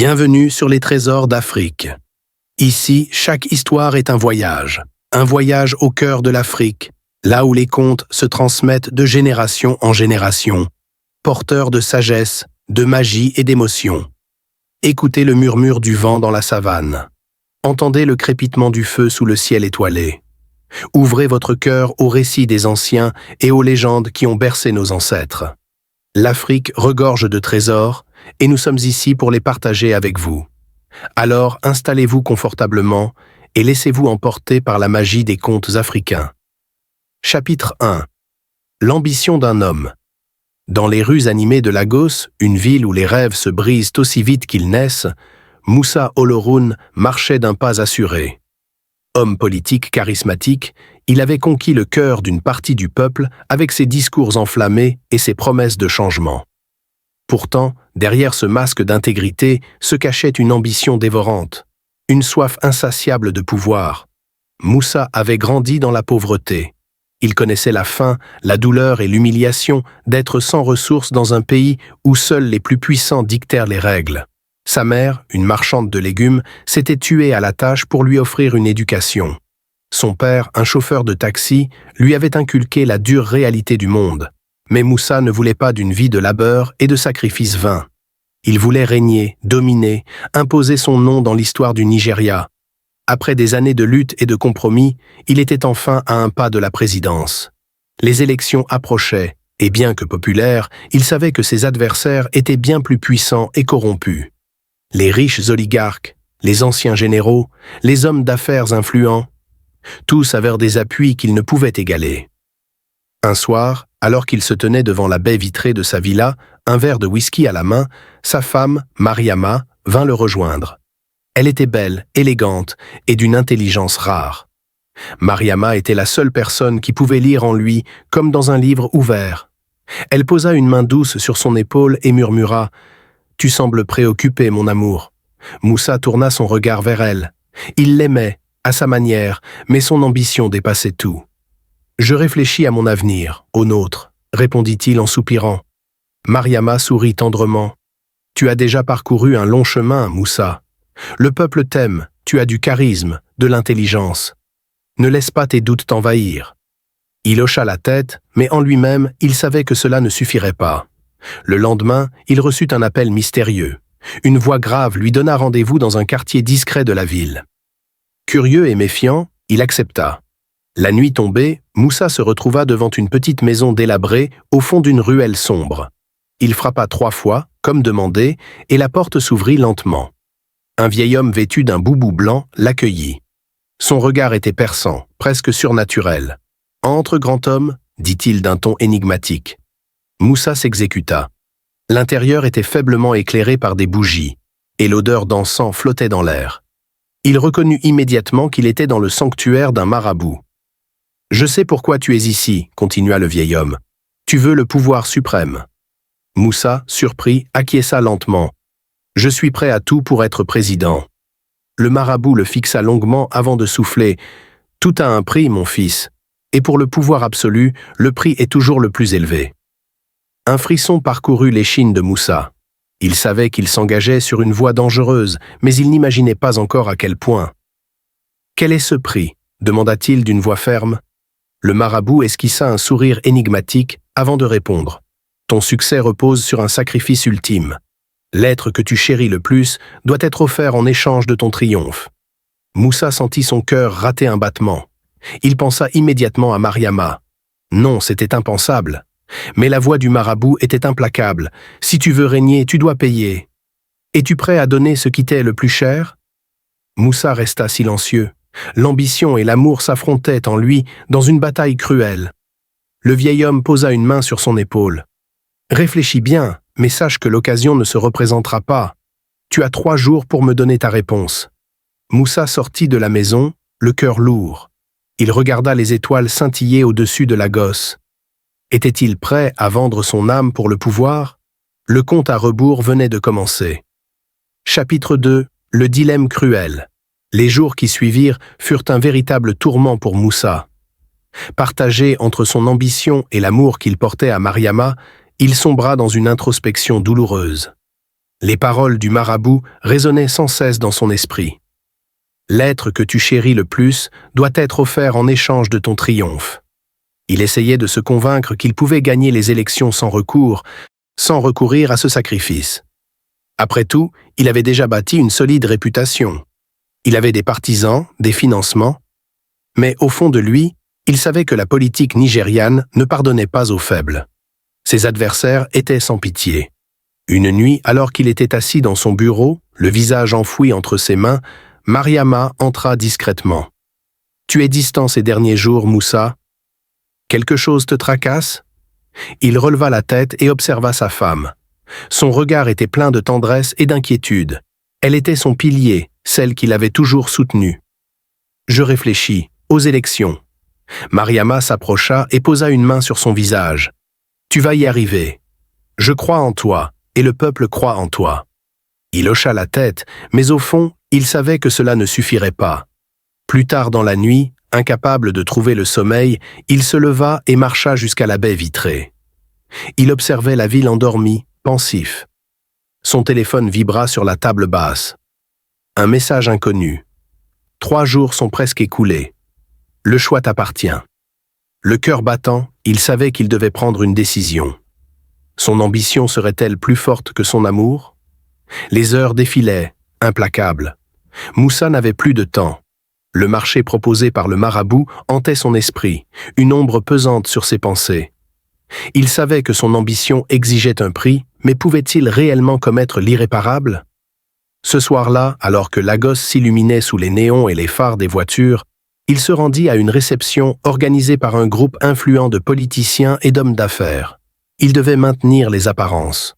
Bienvenue sur les trésors d'Afrique. Ici, chaque histoire est un voyage au cœur de l'Afrique, là où les contes se transmettent de génération en génération, porteurs de sagesse, de magie et d'émotion. Écoutez le murmure du vent dans la savane. Entendez le crépitement du feu sous le ciel étoilé. Ouvrez votre cœur aux récits des anciens et aux légendes qui ont bercé nos ancêtres. L'Afrique regorge de trésors, et nous sommes ici pour les partager avec vous. Alors installez-vous confortablement et laissez-vous emporter par la magie des contes africains. Chapitre 1. L'ambition d'un homme. Dans les rues animées de Lagos, une ville où les rêves se brisent aussi vite qu'ils naissent, Moussa Oloroun marchait d'un pas assuré. Homme politique charismatique, il avait conquis le cœur d'une partie du peuple avec ses discours enflammés et ses promesses de changement. Pourtant, derrière ce masque d'intégrité se cachait une ambition dévorante, une soif insatiable de pouvoir. Moussa avait grandi dans la pauvreté. Il connaissait la faim, la douleur et l'humiliation d'être sans ressources dans un pays où seuls les plus puissants dictèrent les règles. Sa mère, une marchande de légumes, s'était tuée à la tâche pour lui offrir une éducation. Son père, un chauffeur de taxi, lui avait inculqué la dure réalité du monde. Mais Moussa ne voulait pas d'une vie de labeur et de sacrifices vains. Il voulait régner, dominer, imposer son nom dans l'histoire du Nigeria. Après des années de lutte et de compromis, il était enfin à un pas de la présidence. Les élections approchaient, et bien que populaire, il savait que ses adversaires étaient bien plus puissants et corrompus. Les riches oligarques, les anciens généraux, les hommes d'affaires influents, tous avaient des appuis qu'il ne pouvait égaler. Un soir, alors qu'il se tenait devant la baie vitrée de sa villa, un verre de whisky à la main, sa femme, Mariama, vint le rejoindre. Elle était belle, élégante et d'une intelligence rare. Mariama était la seule personne qui pouvait lire en lui comme dans un livre ouvert. Elle posa une main douce sur son épaule et murmura « Tu sembles préoccupé, mon amour ». Moussa tourna son regard vers elle. Il l'aimait, à sa manière, mais son ambition dépassait tout. « Je réfléchis à mon avenir, au nôtre », répondit-il en soupirant. Mariama sourit tendrement. « Tu as déjà parcouru un long chemin, Moussa. Le peuple t'aime, tu as du charisme, de l'intelligence. Ne laisse pas tes doutes t'envahir. » Il hocha la tête, mais en lui-même, il savait que cela ne suffirait pas. Le lendemain, il reçut un appel mystérieux. Une voix grave lui donna rendez-vous dans un quartier discret de la ville. Curieux et méfiant, il accepta. La nuit tombée, Moussa se retrouva devant une petite maison délabrée au fond d'une ruelle sombre. Il frappa 3 fois, comme demandé, et la porte s'ouvrit lentement. Un vieil homme vêtu d'un boubou blanc l'accueillit. Son regard était perçant, presque surnaturel. « Entre, grand homme » dit-il d'un ton énigmatique. Moussa s'exécuta. L'intérieur était faiblement éclairé par des bougies, et l'odeur d'encens flottait dans l'air. Il reconnut immédiatement qu'il était dans le sanctuaire d'un marabout. « Je sais pourquoi tu es ici » continua le vieil homme. « Tu veux le pouvoir suprême. » Moussa, surpris, acquiesça lentement. « Je suis prêt à tout pour être président. » Le marabout le fixa longuement avant de souffler. « Tout a un prix, mon fils. Et pour le pouvoir absolu, le prix est toujours le plus élevé. » Un frisson parcourut l'échine de Moussa. Il savait qu'il s'engageait sur une voie dangereuse, mais il n'imaginait pas encore à quel point. « Quel est ce prix » demanda-t-il d'une voix ferme. Le marabout esquissa un sourire énigmatique avant de répondre. « Ton succès repose sur un sacrifice ultime. L'être que tu chéris le plus doit être offert en échange de ton triomphe. » Moussa sentit son cœur rater un battement. Il pensa immédiatement à Mariama. Non, c'était impensable. Mais la voix du marabout était implacable. « Si tu veux régner, tu dois payer. Es-tu prêt à donner ce qui t'est le plus cher ?» Moussa resta silencieux. L'ambition et l'amour s'affrontaient en lui dans une bataille cruelle. Le vieil homme posa une main sur son épaule. « Réfléchis bien, mais sache que l'occasion ne se représentera pas. Tu as 3 jours pour me donner ta réponse. » Moussa sortit de la maison, le cœur lourd. Il regarda les étoiles scintiller au-dessus de Lagos. Était-il prêt à vendre son âme pour le pouvoir? Le compte à rebours venait de commencer. Chapitre 2. Le dilemme cruel. Les jours qui suivirent furent un véritable tourment pour Moussa. Partagé entre son ambition et l'amour qu'il portait à Mariama, il sombra dans une introspection douloureuse. Les paroles du marabout résonnaient sans cesse dans son esprit. L'être que tu chéris le plus doit être offert en échange de ton triomphe. Il essayait de se convaincre qu'il pouvait gagner les élections sans recours, sans recourir à ce sacrifice. Après tout, il avait déjà bâti une solide réputation. Il avait des partisans, des financements, mais au fond de lui, il savait que la politique nigériane ne pardonnait pas aux faibles. Ses adversaires étaient sans pitié. Une nuit, alors qu'il était assis dans son bureau, le visage enfoui entre ses mains, Mariama entra discrètement. « Tu es distant ces derniers jours, Moussa. Quelque chose te tracasse ?» Il releva la tête et observa sa femme. Son regard était plein de tendresse et d'inquiétude. Elle était son pilier, celle qui l'avait toujours soutenu. « Je réfléchis, aux élections. » Mariama s'approcha et posa une main sur son visage. « Tu vas y arriver. Je crois en toi, et le peuple croit en toi. » Il hocha la tête, mais au fond, il savait que cela ne suffirait pas. Plus tard dans la nuit, incapable de trouver le sommeil, il se leva et marcha jusqu'à la baie vitrée. Il observait la ville endormie, pensif. Son téléphone vibra sur la table basse. Un message inconnu. « 3 jours sont presque écoulés. Le choix t'appartient. » Le cœur battant, il savait qu'il devait prendre une décision. Son ambition serait-elle plus forte que son amour? Les heures défilaient, implacables. Moussa n'avait plus de temps. Le marché proposé par le marabout hantait son esprit, une ombre pesante sur ses pensées. Il savait que son ambition exigeait un prix, mais pouvait-il réellement commettre l'irréparable? Ce soir-là, alors que Lagos s'illuminait sous les néons et les phares des voitures, il se rendit à une réception organisée par un groupe influent de politiciens et d'hommes d'affaires. Il devait maintenir les apparences.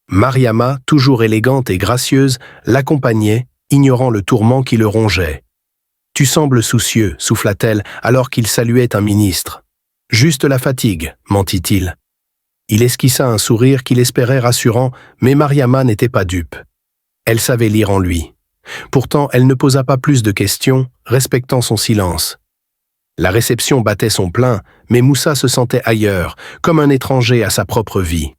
Mariama, toujours élégante et gracieuse, l'accompagnait, ignorant le tourment qui le rongeait. « Tu sembles soucieux, souffla-t-elle, alors qu'il saluait un ministre. « Juste la fatigue, mentit-il. » Il esquissa un sourire qu'il espérait rassurant, mais Mariama n'était pas dupe. Elle savait lire en lui. Pourtant, elle ne posa pas plus de questions, respectant son silence. La réception battait son plein, mais Moussa se sentait ailleurs, comme un étranger à sa propre vie.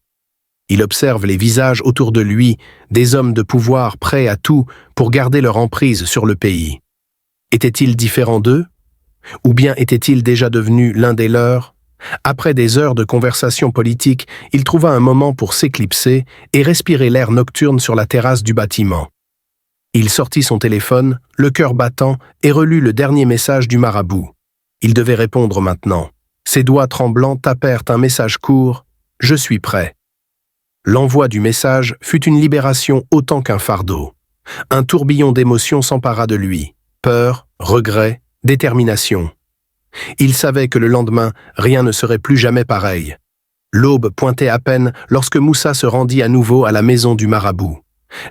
Il observe les visages autour de lui, des hommes de pouvoir prêts à tout pour garder leur emprise sur le pays. Était-il différent d'eux? Ou bien était-il déjà devenu l'un des leurs? Après des heures de conversation politique, il trouva un moment pour s'éclipser et respirer l'air nocturne sur la terrasse du bâtiment. Il sortit son téléphone, le cœur battant, et relut le dernier message du marabout. Il devait répondre maintenant. Ses doigts tremblants tapèrent un message court « Je suis prêt ». L'envoi du message fut une libération autant qu'un fardeau. Un tourbillon d'émotions s'empara de lui. Peur, regret, détermination. Il savait que le lendemain, rien ne serait plus jamais pareil. L'aube pointait à peine lorsque Moussa se rendit à nouveau à la maison du marabout.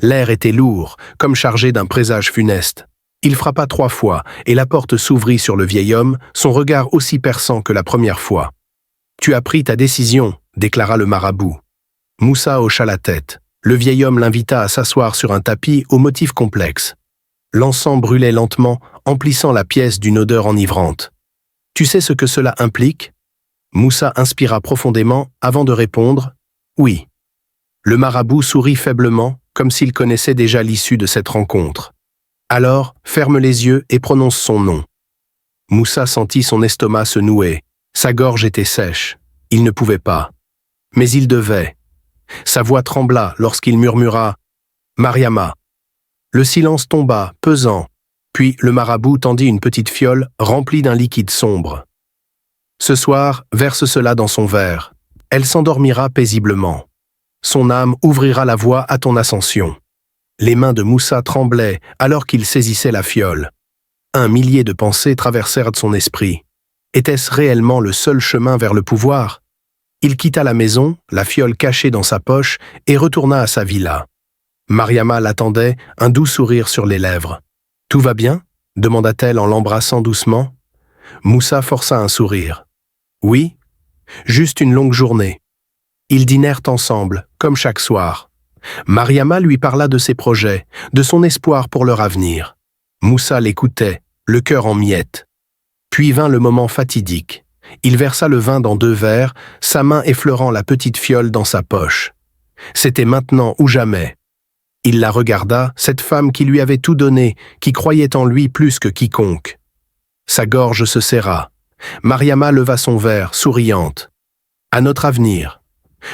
L'air était lourd, comme chargé d'un présage funeste. Il frappa 3 fois, et la porte s'ouvrit sur le vieil homme, son regard aussi perçant que la première fois. « Tu as pris ta décision », déclara le marabout. Moussa hocha la tête. Le vieil homme l'invita à s'asseoir sur un tapis au motif complexe. L'encens brûlait lentement, emplissant la pièce d'une odeur enivrante. « Tu sais ce que cela implique » Moussa inspira profondément avant de répondre « Oui ». Le marabout sourit faiblement, comme s'il connaissait déjà l'issue de cette rencontre. Alors, ferme les yeux et prononce son nom. Moussa sentit son estomac se nouer. Sa gorge était sèche. Il ne pouvait pas. Mais il devait. Sa voix trembla lorsqu'il murmura « Mariama ». Le silence tomba, pesant, puis le marabout tendit une petite fiole remplie d'un liquide sombre. « Ce soir, verse cela dans son verre. Elle s'endormira paisiblement. Son âme ouvrira la voie à ton ascension. » Les mains de Moussa tremblaient alors qu'il saisissait la fiole. 1 millier de pensées traversèrent son esprit. Était-ce réellement le seul chemin vers le pouvoir? Il quitta la maison, la fiole cachée dans sa poche, et retourna à sa villa. Mariama l'attendait, un doux sourire sur les lèvres. « Tout va bien » demanda-t-elle en l'embrassant doucement. Moussa força un sourire. « Oui, juste une longue journée. » Ils dînèrent ensemble, comme chaque soir. Mariama lui parla de ses projets, de son espoir pour leur avenir. Moussa l'écoutait, le cœur en miettes. Puis vint le moment fatidique. Il versa le vin dans 2 verres, sa main effleurant la petite fiole dans sa poche. C'était maintenant ou jamais. Il la regarda, cette femme qui lui avait tout donné, qui croyait en lui plus que quiconque. Sa gorge se serra. Mariama leva son verre, souriante. « À notre avenir !»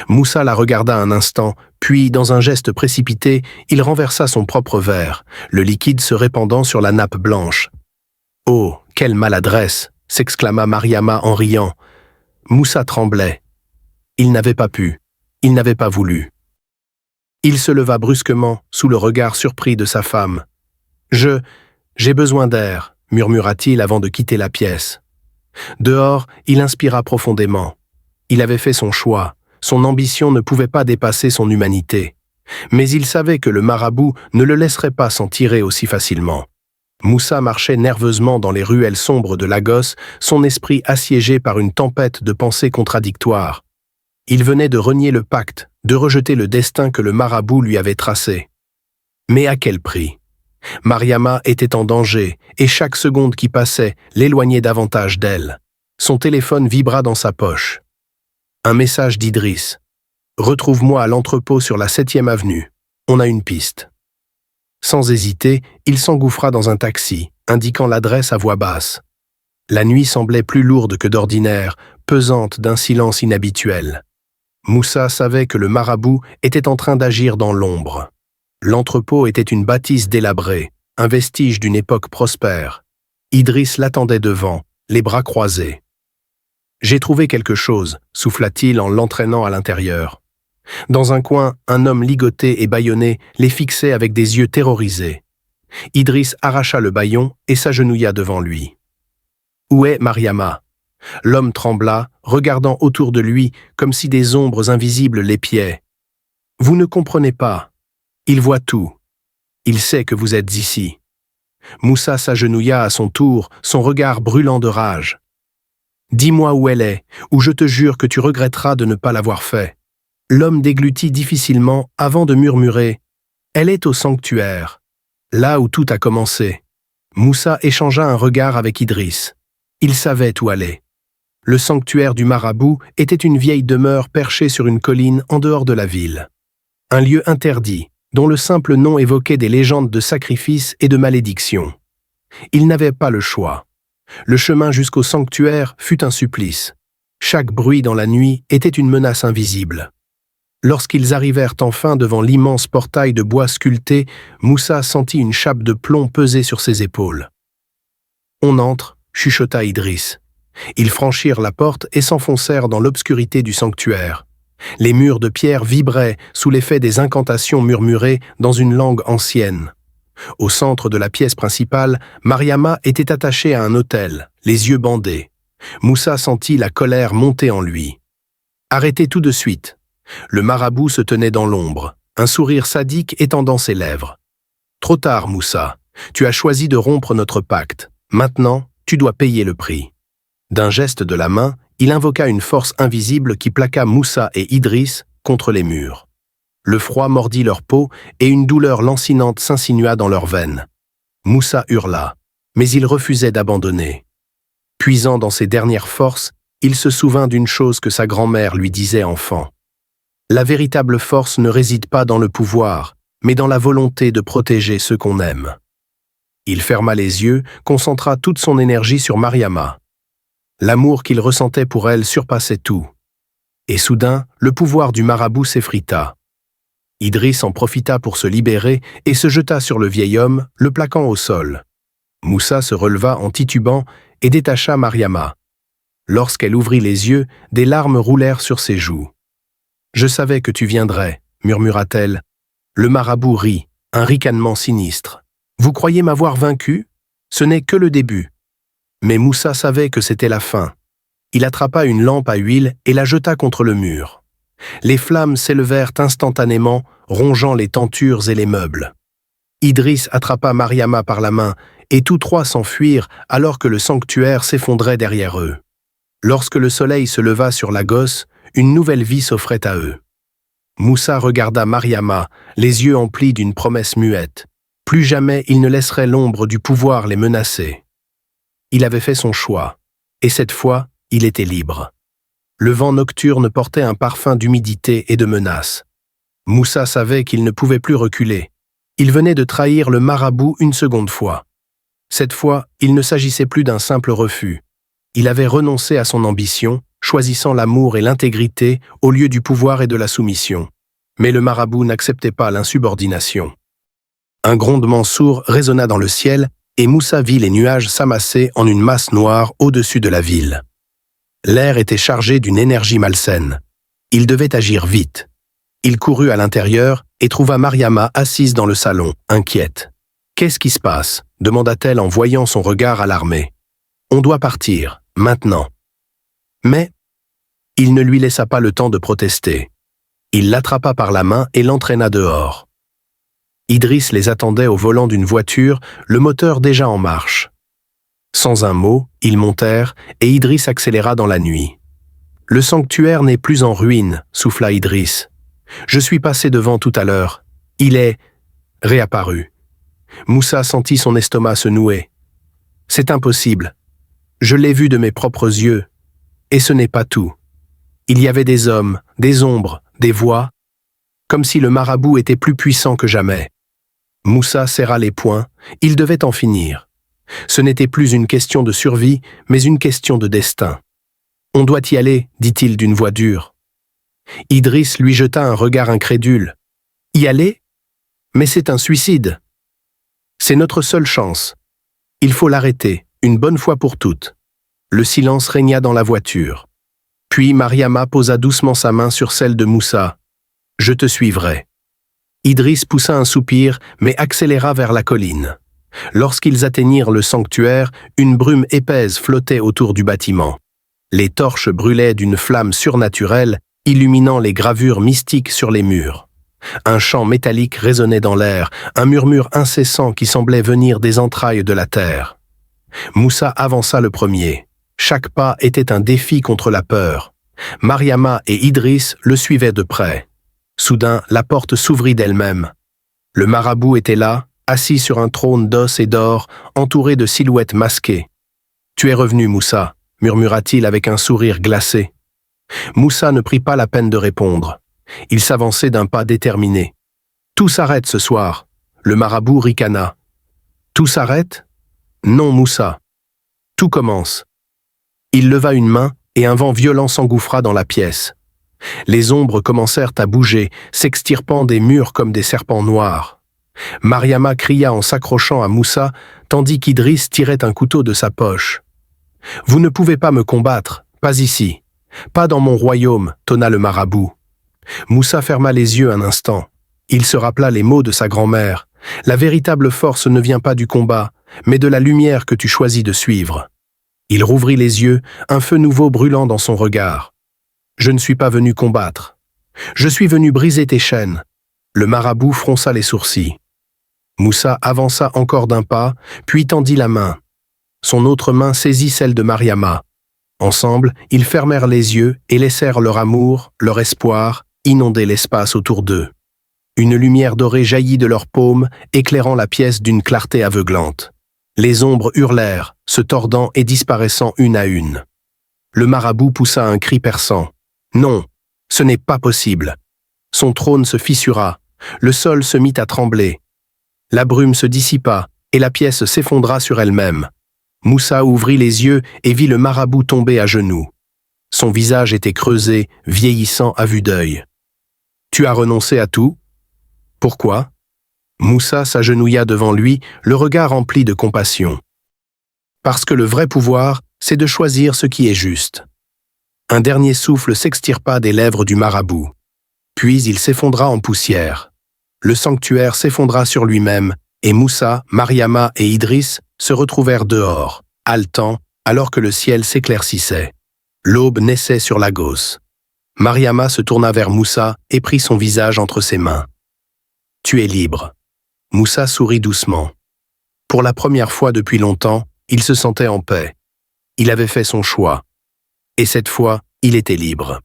Moussa la regarda un instant, puis, dans un geste précipité, il renversa son propre verre, le liquide se répandant sur la nappe blanche. « Oh, quelle maladresse !» s'exclama Mariama en riant. Moussa tremblait. Il n'avait pas pu, il n'avait pas voulu. Il se leva brusquement, sous le regard surpris de sa femme. « J'ai besoin d'air », murmura-t-il avant de quitter la pièce. Dehors, il inspira profondément. Il avait fait son choix, son ambition ne pouvait pas dépasser son humanité. Mais il savait que le marabout ne le laisserait pas s'en tirer aussi facilement. Moussa marchait nerveusement dans les ruelles sombres de Lagos, son esprit assiégé par une tempête de pensées contradictoires. Il venait de renier le pacte, de rejeter le destin que le marabout lui avait tracé. Mais à quel prix? Mariama était en danger, et chaque seconde qui passait l'éloignait davantage d'elle. Son téléphone vibra dans sa poche. Un message d'Idriss. « Retrouve-moi à l'entrepôt sur la 7e avenue. On a une piste. » Sans hésiter, il s'engouffra dans un taxi, indiquant l'adresse à voix basse. La nuit semblait plus lourde que d'ordinaire, pesante d'un silence inhabituel. Moussa savait que le marabout était en train d'agir dans l'ombre. L'entrepôt était une bâtisse délabrée, un vestige d'une époque prospère. Idriss l'attendait devant, les bras croisés. « J'ai trouvé quelque chose », souffla-t-il en l'entraînant à l'intérieur. Dans un coin, un homme ligoté et bâillonné les fixait avec des yeux terrorisés. Idriss arracha le bâillon et s'agenouilla devant lui. « Où est Mariama ?» L'homme trembla, regardant autour de lui comme si des ombres invisibles l'épiaient. « Vous ne comprenez pas. Il voit tout. Il sait que vous êtes ici. » Moussa s'agenouilla à son tour, son regard brûlant de rage. « Dis-moi où elle est, ou je te jure que tu regretteras de ne pas l'avoir fait. » L'homme déglutit difficilement avant de murmurer « Elle est au sanctuaire, là où tout a commencé. » Moussa échangea un regard avec Idriss. Il savait où aller. Le sanctuaire du marabout était une vieille demeure perchée sur une colline en dehors de la ville. Un lieu interdit, dont le simple nom évoquait des légendes de sacrifices et de malédictions. Il n'avait pas le choix. Le chemin jusqu'au sanctuaire fut un supplice. Chaque bruit dans la nuit était une menace invisible. Lorsqu'ils arrivèrent enfin devant l'immense portail de bois sculpté, Moussa sentit une chape de plomb peser sur ses épaules. « On entre », chuchota Idriss. Ils franchirent la porte et s'enfoncèrent dans l'obscurité du sanctuaire. Les murs de pierre vibraient sous l'effet des incantations murmurées dans une langue ancienne. Au centre de la pièce principale, Mariama était attachée à un autel, les yeux bandés. Moussa sentit la colère monter en lui. « Arrêtez tout de suite !» Le marabout se tenait dans l'ombre, un sourire sadique étendant ses lèvres. « Trop tard, Moussa. Tu as choisi de rompre notre pacte. Maintenant, tu dois payer le prix. » D'un geste de la main, il invoqua une force invisible qui plaqua Moussa et Idriss contre les murs. Le froid mordit leur peau et une douleur lancinante s'insinua dans leurs veines. Moussa hurla, mais il refusait d'abandonner. Puisant dans ses dernières forces, il se souvint d'une chose que sa grand-mère lui disait enfant. La véritable force ne réside pas dans le pouvoir, mais dans la volonté de protéger ceux qu'on aime. Il ferma les yeux, concentra toute son énergie sur Mariama. L'amour qu'il ressentait pour elle surpassait tout. Et soudain, le pouvoir du marabout s'effrita. Idriss en profita pour se libérer et se jeta sur le vieil homme, le plaquant au sol. Moussa se releva en titubant et détacha Mariama. Lorsqu'elle ouvrit les yeux, des larmes roulèrent sur ses joues. « Je savais que tu viendrais », murmura-t-elle. Le marabout rit, un ricanement sinistre. « Vous croyez m'avoir vaincu? Ce n'est que le début. » Mais Moussa savait que c'était la fin. Il attrapa une lampe à huile et la jeta contre le mur. Les flammes s'élevèrent instantanément, rongeant les tentures et les meubles. Idriss attrapa Mariama par la main et tous trois s'enfuirent alors que le sanctuaire s'effondrait derrière eux. Lorsque le soleil se leva sur Lagos, une nouvelle vie s'offrait à eux. Moussa regarda Mariama, les yeux emplis d'une promesse muette. Plus jamais il ne laisserait l'ombre du pouvoir les menacer. Il avait fait son choix, et cette fois, il était libre. Le vent nocturne portait un parfum d'humidité et de menace. Moussa savait qu'il ne pouvait plus reculer, Il venait de trahir le marabout une seconde fois. Cette fois, il ne s'agissait plus d'un simple refus. Il avait renoncé à son ambition, choisissant l'amour et l'intégrité au lieu du pouvoir et de la soumission. Mais le marabout n'acceptait pas l'insubordination. Un grondement sourd résonna dans le ciel et Moussa vit les nuages s'amasser en une masse noire au-dessus de la ville. L'air était chargé d'une énergie malsaine. Il devait agir vite. Il courut à l'intérieur et trouva Mariama assise dans le salon, inquiète. « Qu'est-ce qui se passe ?» demanda-t-elle en voyant son regard alarmé. « On doit partir, maintenant. » Mais il ne lui laissa pas le temps de protester. Il l'attrapa par la main et l'entraîna dehors. Idriss les attendait au volant d'une voiture, le moteur déjà en marche. Sans un mot, ils montèrent et Idriss accéléra dans la nuit. « Le sanctuaire n'est plus en ruine, » souffla Idriss. « Je suis passé devant tout à l'heure. Il est réapparu. » Moussa sentit son estomac se nouer. « C'est impossible. Je l'ai vu de mes propres yeux. Et ce n'est pas tout. Il y avait des hommes, des ombres, des voix, comme si le marabout était plus puissant que jamais. » Moussa serra les poings, il devait en finir. Ce n'était plus une question de survie, mais une question de destin. « On doit y aller, » dit-il d'une voix dure. Idriss lui jeta un regard incrédule. « Y aller ? Mais c'est un suicide. C'est notre seule chance. Il faut l'arrêter, une bonne fois pour toutes. » Le silence régna dans la voiture. Puis Mariama posa doucement sa main sur celle de Moussa. « Je te suivrai. » Idriss poussa un soupir, mais accéléra vers la colline. Lorsqu'ils atteignirent le sanctuaire, une brume épaisse flottait autour du bâtiment. Les torches brûlaient d'une flamme surnaturelle, illuminant les gravures mystiques sur les murs. Un chant métallique résonnait dans l'air, un murmure incessant qui semblait venir des entrailles de la terre. Moussa avança le premier. Chaque pas était un défi contre la peur. Mariama et Idriss le suivaient de près. Soudain, la porte s'ouvrit d'elle-même. Le marabout était là, assis sur un trône d'os et d'or, entouré de silhouettes masquées. « Tu es revenu, Moussa » murmura-t-il avec un sourire glacé. Moussa ne prit pas la peine de répondre. Il s'avançait d'un pas déterminé. « Tout s'arrête ce soir » le marabout ricana. « Tout s'arrête ? Non, Moussa. Tout commence. » Il leva une main et un vent violent s'engouffra dans la pièce. Les ombres commencèrent à bouger, s'extirpant des murs comme des serpents noirs. Mariama cria en s'accrochant à Moussa, tandis qu'Idriss tirait un couteau de sa poche. « Vous ne pouvez pas me combattre, pas ici. Pas dans mon royaume, » tonna le marabout. Moussa ferma les yeux un instant. Il se rappela les mots de sa grand-mère. « La véritable force ne vient pas du combat, mais de la lumière que tu choisis de suivre. » Il rouvrit les yeux, un feu nouveau brûlant dans son regard. « Je ne suis pas venu combattre. Je suis venu briser tes chaînes. » Le marabout fronça les sourcils. Moussa avança encore d'un pas, puis tendit la main. Son autre main saisit celle de Mariama. Ensemble, ils fermèrent les yeux et laissèrent leur amour, leur espoir, inonder l'espace autour d'eux. Une lumière dorée jaillit de leurs paumes, éclairant la pièce d'une clarté aveuglante. Les ombres hurlèrent, se tordant et disparaissant une à une. Le marabout poussa un cri perçant. « Non, ce n'est pas possible. » Son trône se fissura, le sol se mit à trembler. La brume se dissipa et la pièce s'effondra sur elle-même. Moussa ouvrit les yeux et vit le marabout tomber à genoux. Son visage était creusé, vieillissant à vue d'œil. « Tu as renoncé à tout ? Pourquoi ?» Moussa s'agenouilla devant lui, le regard rempli de compassion. « Parce que le vrai pouvoir, c'est de choisir ce qui est juste. » Un dernier souffle s'extirpa des lèvres du marabout. Puis il s'effondra en poussière. Le sanctuaire s'effondra sur lui-même, et Moussa, Mariama et Idriss se retrouvèrent dehors, haletants, alors que le ciel s'éclaircissait. L'aube naissait sur Lagos. Mariama se tourna vers Moussa et prit son visage entre ses mains. « Tu es libre. » Moussa sourit doucement. Pour la première fois depuis longtemps, il se sentait en paix. Il avait fait son choix. Et cette fois, il était libre.